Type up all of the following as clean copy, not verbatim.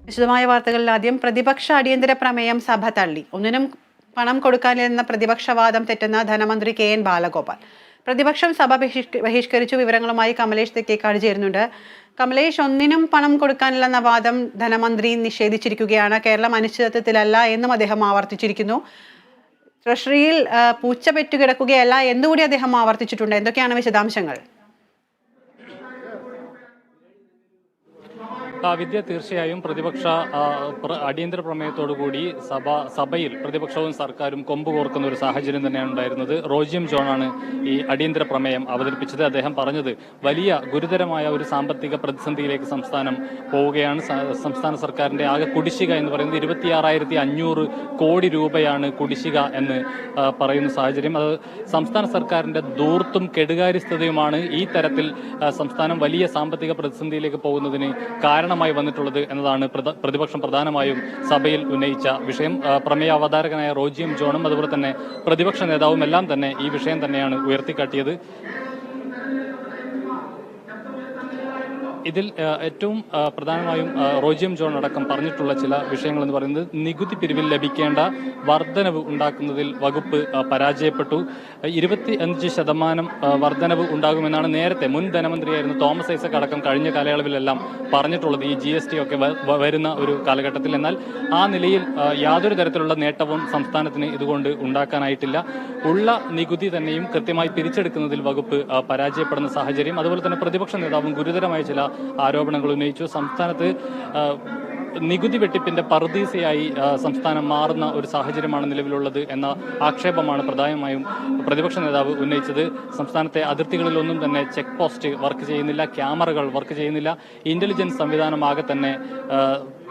വിശദമായ വാർത്തകളിൽ ആദ്യം പ്രതിപക്ഷ അടിയന്തര പ്രമേയം സഭ തള്ളി. ഒന്നിനും പണം കൊടുക്കാനില്ലെന്ന പ്രതിപക്ഷവാദം തെറ്റുന്ന ധനമന്ത്രി KN ബാലഗോപാൽ. പ്രതിപക്ഷം സഭ ബഹിഷ്കരിച്ചു. വിവരങ്ങളുമായി കമലേഷ് തെക്കേക്കാട് ചേരുന്നുണ്ട്. കമലേഷ്, ഒന്നിനും പണം കൊടുക്കാനില്ലെന്ന വാദം ധനമന്ത്രി നിഷേധിച്ചിരിക്കുകയാണ്. കേരളം അനിശ്ചിതത്വത്തിലല്ല എന്നും അദ്ദേഹം ആവർത്തിച്ചിരിക്കുന്നു. ട്രഷറിയിൽ പൂച്ച പെറ്റുകിടക്കുകയല്ല എന്നുകൂടി അദ്ദേഹം ആവർത്തിച്ചിട്ടുണ്ട്. എന്തൊക്കെയാണ് വിശദാംശങ്ങൾ? വിദ്യ, തീർച്ചയായും പ്രതിപക്ഷ അടിയന്തര പ്രമേയത്തോടുകൂടി സഭയിൽ പ്രതിപക്ഷവും സർക്കാരും കൊമ്പ് കോർക്കുന്ന ഒരു സാഹചര്യം തന്നെയാണ് ഉണ്ടായിരുന്നത്. റോജിയം ജോണാണ് ഈ അടിയന്തര പ്രമേയം അവതരിപ്പിച്ചത്. അദ്ദേഹം പറഞ്ഞത് വലിയ ഗുരുതരമായ ഒരു സാമ്പത്തിക പ്രതിസന്ധിയിലേക്ക് സംസ്ഥാനം പോവുകയാണ്. സംസ്ഥാന സർക്കാരിന്റെ ആകെ കുടിശ്ശിക എന്ന് പറയുന്നത് 26,500 കോടി രൂപയാണ് കുടിശ്ശിക എന്ന് പറയുന്ന സാഹചര്യം. അത് സംസ്ഥാന സർക്കാരിന്റെ ധൂർത്തും കെടുകാര്യസ്ഥതയുമാണ് ഈ തരത്തിൽ സംസ്ഥാനം വലിയ സാമ്പത്തിക പ്രതിസന്ധിയിലേക്ക് പോകുന്നതിന് കാരണമായി വന്നിട്ടുള്ളത് എന്നതാണ് പ്രതിപക്ഷം പ്രധാനമായും സഭയിൽ ഉന്നയിച്ച വിഷയം. പ്രമേയ അവതാരകനായ റോജിയം ജോണും അതുപോലെ തന്നെ പ്രതിപക്ഷ നേതാവും എല്ലാം തന്നെ ഈ വിഷയം തന്നെയാണ് ഉയർത്തിക്കാട്ടിയത്. ഇതിൽ ഏറ്റവും പ്രധാനമായും റോജിയം ജോൺ അടക്കം പറഞ്ഞിട്ടുള്ള ചില വിഷയങ്ങൾ എന്ന് പറയുന്നത് നികുതി പിരിവിൽ ലഭിക്കേണ്ട വർധനവ് ഉണ്ടാക്കുന്നതിൽ വകുപ്പ് പരാജയപ്പെട്ടു. 25% വർധനവ് ഉണ്ടാകുമെന്നാണ് നേരത്തെ മുൻ ധനമന്ത്രിയായിരുന്ന തോമസ് ഐസക് അടക്കം കഴിഞ്ഞ കാലയളവിലെല്ലാം പറഞ്ഞിട്ടുള്ളത്, ഈ GST ഒക്കെ വരുന്ന ഒരു കാലഘട്ടത്തിൽ. എന്നാൽ ആ നിലയിൽ യാതൊരു തരത്തിലുള്ള നേട്ടവും സംസ്ഥാനത്തിന് ഇതുകൊണ്ട് ഉണ്ടാക്കാനായിട്ടില്ല. ഉള്ള നികുതി തന്നെയും കൃത്യമായി പിരിച്ചെടുക്കുന്നതിൽ വകുപ്പ് പരാജയപ്പെടുന്ന സാഹചര്യം. അതുപോലെ തന്നെ പ്രതിപക്ഷ നേതാവും ഗുരുതരമായ ചില ആരോപണങ്ങൾ ഉന്നയിച്ചു. സംസ്ഥാനത്ത് നികുതി വെട്ടിപ്പിന്റെ പറുദീസയായി സംസ്ഥാനം മാറുന്ന ഒരു സാഹചര്യമാണ് നിലവിലുള്ളത് എന്ന ആക്ഷേപമാണ് പ്രധാനമായും പ്രതിപക്ഷ നേതാവ് ഉന്നയിച്ചത്. സംസ്ഥാനത്തെ അതിർത്തികളിലൊന്നും തന്നെ ചെക്ക് പോസ്റ്റ് വർക്ക് ചെയ്യുന്നില്ല, ക്യാമറകൾ വർക്ക് ചെയ്യുന്നില്ല, ഇന്റലിജൻസ് സംവിധാനം ആകെ തന്നെ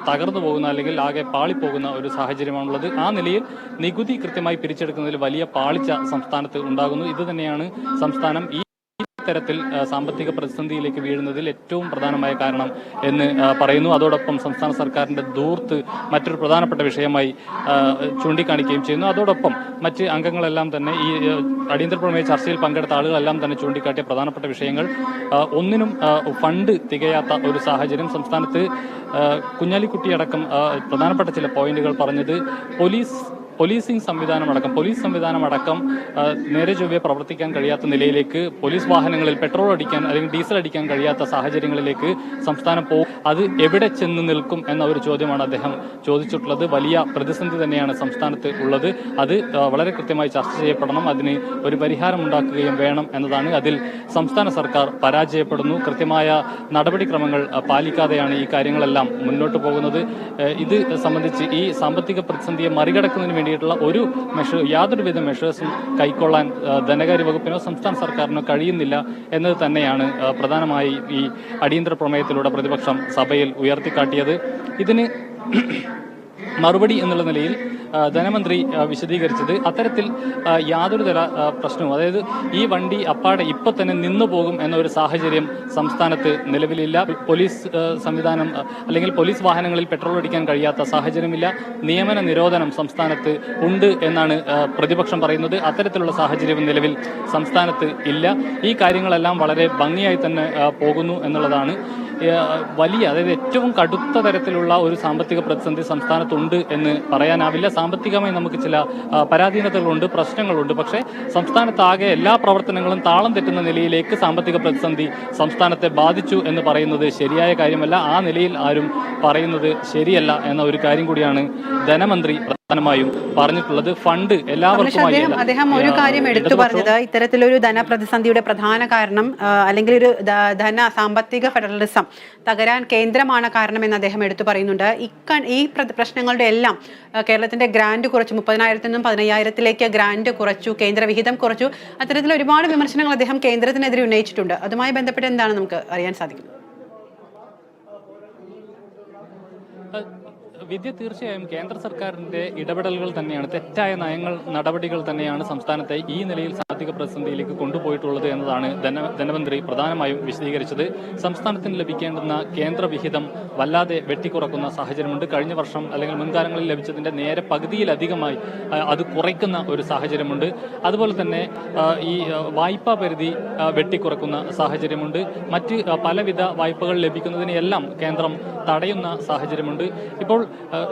തകർന്നു പോകുന്ന അല്ലെങ്കിൽ ആകെ പാളിപ്പോകുന്ന ഒരു സാഹചര്യമാണുള്ളത്. ആ നിലയിൽ നികുതി കൃത്യമായി പിരിച്ചെടുക്കുന്നതിൽ വലിയ പാളിച്ച സംസ്ഥാനത്ത് ഉണ്ടാകുന്നു. ഇത് തന്നെയാണ് സംസ്ഥാനം ഈ തരത്തിൽ സാമ്പത്തിക പ്രതിസന്ധിയിലേക്ക് വീഴുന്നതിൽ ഏറ്റവും പ്രധാനമായ കാരണം എന്ന് പറയുന്നു. അതോടൊപ്പം സംസ്ഥാന സർക്കാരിന്റെ ധൂർത്ത് മറ്റൊരു പ്രധാനപ്പെട്ട വിഷയമായി ചൂണ്ടിക്കാണിക്കുകയും ചെയ്യുന്നു. അതോടൊപ്പം മറ്റ് അംഗങ്ങളെല്ലാം തന്നെ ഈ അടിയന്തര പ്രമേയ ചർച്ചയിൽ പങ്കെടുത്ത ആളുകളെല്ലാം തന്നെ ചൂണ്ടിക്കാട്ടിയ പ്രധാനപ്പെട്ട വിഷയങ്ങൾ, ഒന്നിനും ഫണ്ട് തികയാത്ത ഒരു സാഹചര്യം. സംസ്ഥാനത്ത് കുഞ്ഞാലിക്കുട്ടി അടക്കം പ്രധാനപ്പെട്ട ചില പോയിന്റുകൾ പറഞ്ഞത് പോലീസ് സംവിധാനം അടക്കം നേരെ ചൊവ്വെ പ്രവർത്തിക്കാൻ കഴിയാത്ത നിലയിലേക്ക്, പോലീസ് വാഹനങ്ങളിൽ പെട്രോൾ അടിക്കാൻ അല്ലെങ്കിൽ ഡീസൽ അടിക്കാൻ കഴിയാത്ത സാഹചര്യങ്ങളിലേക്ക് സംസ്ഥാനം പോകും. അത് എവിടെ ചെന്ന് നിൽക്കും എന്ന ഒരു ചോദ്യമാണ് അദ്ദേഹം ചോദിച്ചിട്ടുള്ളത്. വലിയ പ്രതിസന്ധി തന്നെയാണ് സംസ്ഥാനത്ത് ഉള്ളത്. അത് വളരെ കൃത്യമായി ചർച്ച ചെയ്യപ്പെടണം, അതിന് ഒരു പരിഹാരം ഉണ്ടാക്കുകയും വേണം എന്നതാണ്. അതിൽ സംസ്ഥാന സർക്കാർ പരാജയപ്പെടുന്നു. കൃത്യമായ നടപടിക്രമങ്ങൾ പാലിക്കാതെയാണ് ഈ കാര്യങ്ങളെല്ലാം മുന്നോട്ട് പോകുന്നത്. ഇത് സംബന്ധിച്ച് ഈ സാമ്പത്തിക പ്രതിസന്ധിയെ മറികടക്കുന്നതിന് ഒരു യാതൊരുവിധ മെഷേഴ്സും കൈക്കൊള്ളാൻ ധനകാര്യ വകുപ്പിനോ സംസ്ഥാന സർക്കാരിനോ കഴിയുന്നില്ല എന്നത് തന്നെയാണ് പ്രധാനമായി ഈ അടിയന്തര പ്രമേയത്തിലൂടെ പ്രതിപക്ഷം സഭയിൽ ഉയർത്തിക്കാട്ടിയത്. ഇതിന് മറുപടി എന്നുള്ള നിലയിൽ ധനമന്ത്രി വിശദീകരിച്ചത് അത്തരത്തിൽ യാതൊരു തര പ്രശ്നവും, അതായത് ഈ വണ്ടി അപ്പാടെ ഇപ്പൊ തന്നെ നിന്നു പോകും എന്ന ഒരു സാഹചര്യം സംസ്ഥാനത്ത് നിലവിലില്ല. പോലീസ് സംവിധാനം അല്ലെങ്കിൽ പോലീസ് വാഹനങ്ങളിൽ പെട്രോൾ അടിക്കാൻ കഴിയാത്ത സാഹചര്യമില്ല. നിയമന നിരോധനം സംസ്ഥാനത്ത് ഉണ്ട് എന്നാണ് പ്രതിപക്ഷം പറയുന്നത്. അത്തരത്തിലുള്ള സാഹചര്യം നിലവിൽ സംസ്ഥാനത്ത് ഇല്ല. ഈ കാര്യങ്ങളെല്ലാം വളരെ ഭംഗിയായി തന്നെ പോകുന്നു എന്നുള്ളതാണ്. അതായത് ഏറ്റവും കടുത്ത തരത്തിലുള്ള ഒരു സാമ്പത്തിക പ്രതിസന്ധി സംസ്ഥാനത്തുണ്ട് എന്ന് പറയാനാവില്ല. സാമ്പത്തികമായി നമുക്ക് ചില പരാധീനതകളുണ്ട്, പ്രശ്നങ്ങളുണ്ട്. പക്ഷേ സംസ്ഥാനത്താകെ എല്ലാ പ്രവർത്തനങ്ങളും താളം തെറ്റുന്ന നിലയിലേക്ക് സാമ്പത്തിക പ്രതിസന്ധി സംസ്ഥാനത്തെ ബാധിച്ചു എന്ന് പറയുന്നത് ശരിയായ കാര്യമല്ല. ആ നിലയിൽ ആരും പറയുന്നത് ശരിയല്ല എന്ന ഒരു കാര്യം കൂടിയാണ് ധനമന്ത്രി പ്രധാനമായും പറഞ്ഞിട്ടുള്ളത്. ഫണ്ട് എല്ലാവർക്കുമായി അദ്ദേഹം ഒരു കാര്യം എടുത്തു പറഞ്ഞത്, ഇത്തരത്തിലൊരു ധനപ്രതിസന്ധിയുടെ പ്രധാന കാരണം അല്ലെങ്കിൽ ഒരു സാമ്പത്തിക ഫെഡറലിസം തകരാൻ കേന്ദ്രമാണ് കാരണമെന്ന് അദ്ദേഹം എടുത്തു പറയുന്നുണ്ട്. ഈ പ്രശ്നങ്ങളുടെ എല്ലാം കേരളത്തിന്റെ ഗ്രാന്റ് കുറച്ചു, 30,000 നിന്നും 15,000 ഗ്രാന്റ് കുറച്ചു, കേന്ദ്രവിഹിതം കുറച്ചു. അത്തരത്തിൽ ഒരുപാട് വിമർശനങ്ങൾ അദ്ദേഹം കേന്ദ്രത്തിനെതിരെ ഉന്നയിച്ചിട്ടുണ്ട്. അതുമായി ബന്ധപ്പെട്ട് എന്താണ് നമുക്ക് അറിയാൻ സാധിക്കുന്നത്? വിദ്യ, തീർച്ചയായും കേന്ദ്ര സർക്കാരിന്റെ ഇടപെടലുകൾ തന്നെയാണ്, തെറ്റായ നടപടികൾ തന്നെയാണ് സംസ്ഥാനത്തെ ഈ നിലയിൽ സാമ്പത്തിക പ്രതിസന്ധിയിലേക്ക് കൊണ്ടുപോയിട്ടുള്ളത് എന്നതാണ് ധനമന്ത്രി പ്രധാനമായും വിശദീകരിച്ചത്. സംസ്ഥാനത്തിന് ലഭിക്കേണ്ടുന്ന കേന്ദ്ര വിഹിതം വല്ലാതെ വെട്ടിക്കുറക്കുന്ന സാഹചര്യമുണ്ട്. കഴിഞ്ഞ വർഷം അല്ലെങ്കിൽ മുൻകാലങ്ങളിൽ ലഭിച്ചതിന്റെ നേരെ പകുതിയിലധികമായി അത് കുറയ്ക്കുന്ന ഒരു സാഹചര്യമുണ്ട്. അതുപോലെ തന്നെ ഈ വായ്പാ പരിധി വെട്ടിക്കുറക്കുന്ന സാഹചര്യമുണ്ട്. മറ്റ് പലവിധ വായ്പകൾ ലഭിക്കുന്നതിനെല്ലാം കേന്ദ്രം തടയുന്ന സാഹചര്യമുണ്ട്. ഇപ്പോൾ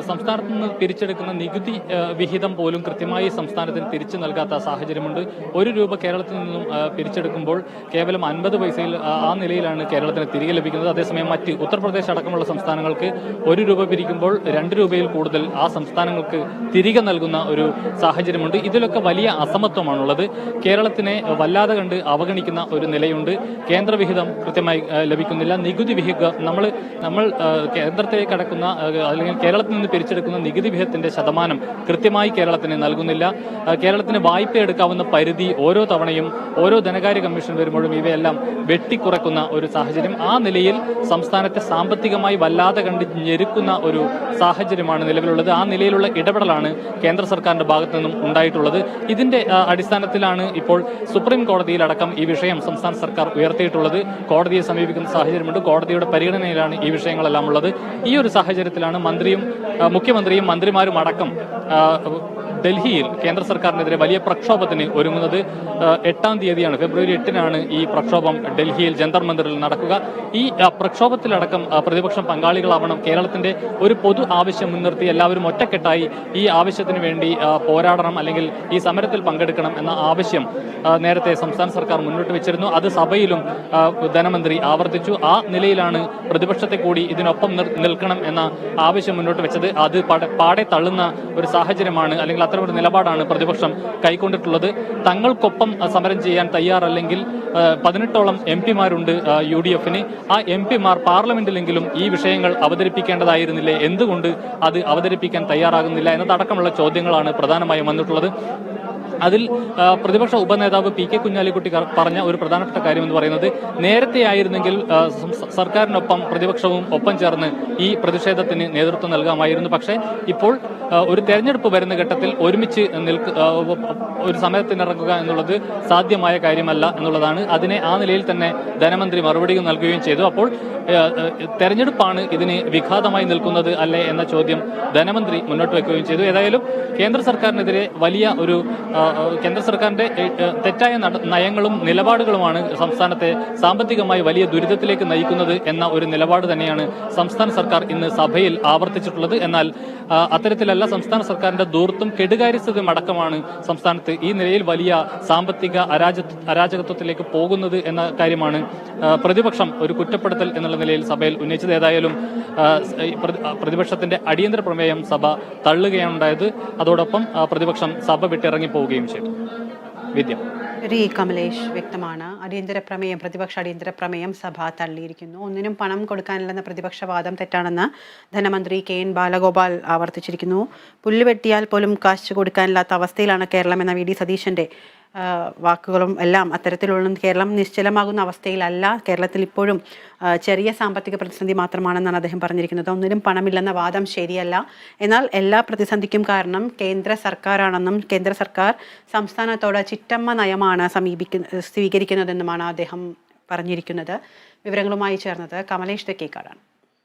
സംസ്ഥാനത്ത് നിന്ന് പിരിച്ചെടുക്കുന്ന നികുതി വിഹിതം പോലും കൃത്യമായി സംസ്ഥാനത്തിന് തിരിച്ചു നൽകാത്ത സാഹചര്യമുണ്ട്. 1 രൂപ കേരളത്തിൽ നിന്നും പിരിച്ചെടുക്കുമ്പോൾ കേവലം 50 പൈസയിൽ ആ നിലയിലാണ് കേരളത്തിന് തിരികെ ലഭിക്കുന്നത്. അതേസമയം മറ്റ് ഉത്തർപ്രദേശ് അടക്കമുള്ള സംസ്ഥാനങ്ങൾക്ക് 1 രൂപ പിരിക്കുമ്പോൾ 2 രൂപയിൽ കൂടുതൽ ആ സംസ്ഥാനങ്ങൾക്ക് തിരികെ നൽകുന്ന ഒരു സാഹചര്യമുണ്ട്. ഇതിലൊക്കെ വലിയ അസമത്വമാണുള്ളത്. കേരളത്തിനെ വല്ലാതെ കണ്ട് അവഗണിക്കുന്ന ഒരു നിലയുണ്ട്. കേന്ദ്രവിഹിതം കൃത്യമായി ലഭിക്കുന്നില്ല. നികുതി വിഹിതം നമ്മൾ കേന്ദ്രത്തിലേക്ക് അടക്കുന്ന അല്ലെങ്കിൽ കേരളത്തിൽ നിന്ന് പിരിച്ചെടുക്കുന്ന നികുതി വിഹിതത്തിന്റെ ശതമാനം കൃത്യമായി കേരളത്തിന് നൽകുന്നില്ല. കേരളത്തിന് വായ്പ എടുക്കാവുന്ന പരിധി ഓരോ തവണയും ഓരോ ധനകാര്യ കമ്മീഷൻ വരുമ്പോഴും ഇവയെല്ലാം വെട്ടിക്കുറക്കുന്ന ഒരു സാഹചര്യം. ആ നിലയിൽ സംസ്ഥാനത്തെ സാമ്പത്തികമായി വല്ലാതെ കണ്ട് ഞെരുക്കുന്ന ഒരു സാഹചര്യമാണ് നിലവിലുള്ളത്. ആ നിലയിലുള്ള ഇടപെടലാണ് കേന്ദ്ര സർക്കാരിന്റെ ഭാഗത്തു നിന്നും ഉണ്ടായിട്ടുള്ളത്. ഇതിന്റെ അടിസ്ഥാനത്തിലാണ് ഇപ്പോൾ സുപ്രീം കോടതിയിലടക്കം ഈ വിഷയം സംസ്ഥാന സർക്കാർ ഉയർത്തിയിട്ടുള്ളത്. കോടതിയെ സമീപിക്കുന്ന സാഹചര്യമുണ്ട്. കോടതിയുടെ പരിഗണനയിലാണ് ഈ വിഷയങ്ങളെല്ലാം ഉള്ളത്. ഈ ഒരു സാഹചര്യത്തിലാണ് മുഖ്യമന്ത്രിയും മന്ത്രിമാരും അടക്കം ഡൽഹിയിൽ കേന്ദ്ര സർക്കാരിനെതിരെ വലിയ പ്രക്ഷോഭത്തിന് ഒരുങ്ങുന്നത്. 8-ാം തീയതിയാണ്, ഫെബ്രുവരി 8-നാണ് ഈ പ്രക്ഷോഭം ഡൽഹിയിൽ ജന്തർ മന്ദിറിൽ നടക്കുക. ഈ പ്രക്ഷോഭത്തിലടക്കം പ്രതിപക്ഷം പങ്കാളികളാവണം. കേരളത്തിന്റെ ഒരു പൊതു ആവശ്യം മുൻനിർത്തി എല്ലാവരും ഒറ്റക്കെട്ടായി ഈ ആവശ്യത്തിന് വേണ്ടി പോരാടണം, അല്ലെങ്കിൽ ഈ സമരത്തിൽ പങ്കെടുക്കണം എന്ന ആവശ്യം നേരത്തെ സംസ്ഥാന സർക്കാർ മുന്നോട്ട് വെച്ചിരുന്നു. അത് സഭയിലും ധനമന്ത്രി ആവർത്തിച്ചു. ആ നിലയിലാണ് പ്രതിപക്ഷത്തെ കൂടി ഇതിനൊപ്പം നിൽക്കണം എന്ന ആവശ്യം മുന്നോട്ട് വെച്ചത്. അത് പാടെ തള്ളുന്ന ഒരു സാഹചര്യമാണ്, അല്ലെങ്കിൽ അത്തരമൊരു നിലപാടാണ് പ്രതിപക്ഷം കൈക്കൊണ്ടിട്ടുള്ളത്. തങ്ങൾക്കൊപ്പം സമരം ചെയ്യാൻ തയ്യാറല്ലെങ്കിൽ 18ഓളം MP-മാരുണ്ട് UDF-ന്. ആ MP-മാർ പാർലമെന്റിലെങ്കിലും ഈ വിഷയങ്ങൾ അവതരിപ്പിക്കേണ്ടതായിരുന്നില്ലേ? എന്തുകൊണ്ട് അത് അവതരിപ്പിക്കാൻ തയ്യാറാകുന്നില്ല എന്നതടക്കമുള്ള ചോദ്യങ്ങളാണ് പ്രധാനമായും വന്നിട്ടുള്ളത്. അതിൽ പ്രതിപക്ഷ ഉപനേതാവ് PK കുഞ്ഞാലിക്കുട്ടി പറഞ്ഞ ഒരു പ്രധാനപ്പെട്ട കാര്യം എന്ന് പറയുന്നത്, നേരത്തെ ആയിരുന്നെങ്കിൽ സർക്കാരിനൊപ്പം പ്രതിപക്ഷവും ഒപ്പം ചേർന്ന് ഈ പ്രതിഷേധത്തിന് നേതൃത്വം നൽകാമായിരുന്നു. പക്ഷേ ഇപ്പോൾ ഒരു തെരഞ്ഞെടുപ്പ് വരുന്ന ഘട്ടത്തിൽ ഒരുമിച്ച് ഒരു സമരത്തിനിറങ്ങുക എന്നുള്ളത് സാധ്യമായ കാര്യമല്ല എന്നുള്ളതാണ്. അതിനെ ആ നിലയിൽ തന്നെ ധനമന്ത്രി മറുപടി നൽകുകയും ചെയ്തു. അപ്പോൾ തെരഞ്ഞെടുപ്പാണ് ഇതിന് വിഘാതമായി നിൽക്കുന്നത് അല്ലേ എന്ന ചോദ്യം ധനമന്ത്രി മുന്നോട്ട് വയ്ക്കുകയും ചെയ്തു. ഏതായാലും കേന്ദ്ര സർക്കാരിനെതിരെ വലിയ ഒരു കേന്ദ്ര സർക്കാരിന്റെ തെറ്റായ നയങ്ങളും നിലപാടുകളുമാണ് സംസ്ഥാനത്തെ സാമ്പത്തികമായി വലിയ ദുരിതത്തിലേക്ക് നയിക്കുന്നത് എന്ന ഒരു നിലപാട് തന്നെയാണ് സംസ്ഥാന സർക്കാർ ഇന്ന് സഭയിൽ ആവർത്തിച്ചിട്ടുള്ളത്. എന്നാൽ അത്തരത്തിലല്ല, സംസ്ഥാന സർക്കാരിന്റെ ധൂർത്തും കെടുകാര്യസ്ഥതയും അടക്കമാണ് സംസ്ഥാനത്ത് ഈ നിലയിൽ വലിയ സാമ്പത്തിക അരാജകത്വത്തിലേക്ക് പോകുന്നത് എന്ന കാര്യമാണ് പ്രതിപക്ഷം ഒരു കുറ്റപ്പെടുത്തൽ എന്നുള്ള നിലയിൽ സഭയിൽ ഉന്നയിച്ചത്. ഏതായാലും പ്രതിപക്ഷത്തിന്റെ അടിയന്തര പ്രമേയം സഭ തള്ളുകയാണുണ്ടായത്. അതോടൊപ്പം പ്രതിപക്ഷം സഭ വിട്ടിറങ്ങി പോവുകയും ചെയ്തു. വിദ്യ കമലേഷ്, വ്യക്തമാണ്. പ്രതിപക്ഷ അടിയന്തര പ്രമേയം സഭ തള്ളിയിരിക്കുന്നു. ഒന്നിനും പണം കൊടുക്കാനില്ലെന്ന പ്രതിപക്ഷവാദം തെറ്റാണെന്ന് ധനമന്ത്രി KN ബാലഗോപാൽ ആവർത്തിച്ചിരിക്കുന്നു. പുല്ലുവെട്ടിയാൽ പോലും കാശ് കൊടുക്കാനില്ലാത്ത അവസ്ഥയിലാണ് കേരളം എന്ന VD സതീശന്റെ വാക്കുകളും എല്ലാം അത്തരത്തിലുള്ള കേരളം നിശ്ചലമാകുന്ന അവസ്ഥയിലല്ല. കേരളത്തിൽ ഇപ്പോഴും ചെറിയ സാമ്പത്തിക പ്രതിസന്ധി മാത്രമാണെന്നാണ് അദ്ദേഹം പറഞ്ഞിരിക്കുന്നത്. ഒന്നിനും പണമില്ലെന്ന വാദം ശരിയല്ല. എന്നാൽ എല്ലാ പ്രതിസന്ധിക്കും കാരണം കേന്ദ്ര സർക്കാരാണെന്നും കേന്ദ്ര സർക്കാർ സംസ്ഥാനത്തോട് ചിറ്റമ്മ നയമാണ് സ്വീകരിക്കുന്നതെന്നുമാണ് അദ്ദേഹം പറഞ്ഞിരിക്കുന്നത്. വിവരങ്ങളുമായി ചേർന്നത് കമലേഷ് തെക്കേക്കാടാണ്.